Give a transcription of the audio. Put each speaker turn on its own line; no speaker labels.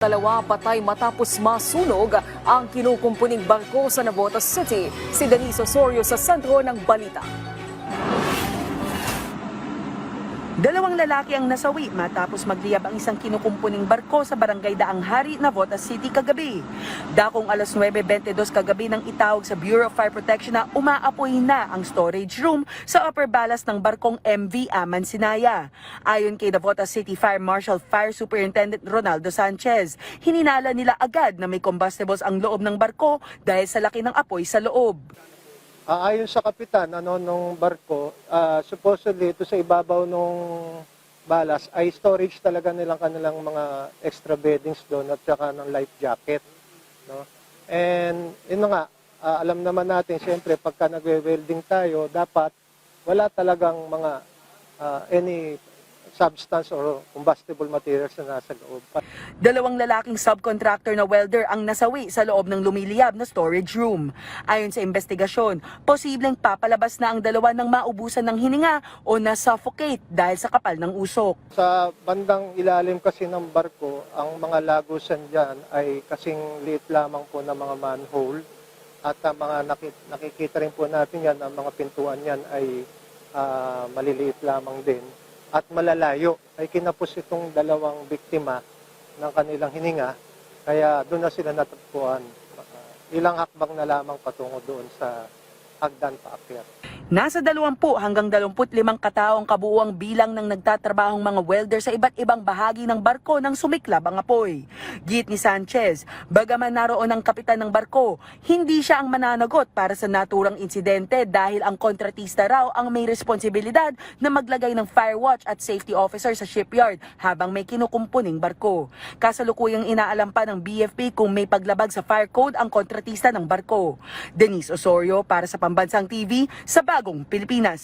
Dalawa patay matapos masunog ang kinukumpuning barko sa Navotas City. Si Denise Osorio sa sentro ng balita.
Dalawang lalaki ang nasawi matapos magliyab ang isang kinukumpuning barko sa barangay Daang Hari, Navotas City kagabi. Dakong alas 9:22 kagabi nang itawag sa Bureau of Fire Protection na umaapoy na ang storage room sa upper ballast ng barkong MV Aman Sinaya. Ayon kay Navotas City Fire Marshal Fire Superintendent Ronaldo Sanchez, hininala nila agad na may combustibles ang loob ng barko dahil sa laki ng apoy sa loob.
Ayon sa kapitan nung barko, supposedly ito sa ibabaw nung balas ay storage talaga nilang kanilang mga extra beddings doon at saka ng life jacket. No? And yun nga, alam naman natin siyempre pagka nagwe-welding tayo, dapat wala talagang mga any substance or combustible materials na nasa loob.
Dalawang lalaking subcontractor na welder ang nasawi sa loob ng lumiliyab na storage room. Ayon sa investigasyon, posibleng papalabas na ang dalawa nang maubusan ng hininga o na-suffocate dahil sa kapal ng usok.
Sa bandang ilalim kasi ng barko, ang mga lagusan dyan ay kasing liit lamang po ng mga manhole at ang mga nakikita rin po natin yan, ang mga pintuan yan ay maliliit lamang din. At malalayo ay kinapos itong dalawang biktima ng kanilang hininga, kaya doon na sila natagpuan. Ilang hakbang na lamang patungo doon sa hagdan paakyat.
Nasa 20 hanggang 25 katao ang kabuuang bilang ng nagtatrabahong mga welder sa iba't ibang bahagi ng barko nang sumiklab ang apoy. Git ni Sanchez, bagaman naroon ang kapitan ng barko, hindi siya ang mananagot para sa naturang insidente dahil ang kontratista raw ang may responsibilidad na maglagay ng fire watch at safety officer sa shipyard habang may kinukumpuning barko. Kasalukuyang inaalam pa ng BFP kung may paglabag sa fire code ang kontratista ng barko. Denise Osorio para sa Pambansang TV sa Bagong Pilipinas.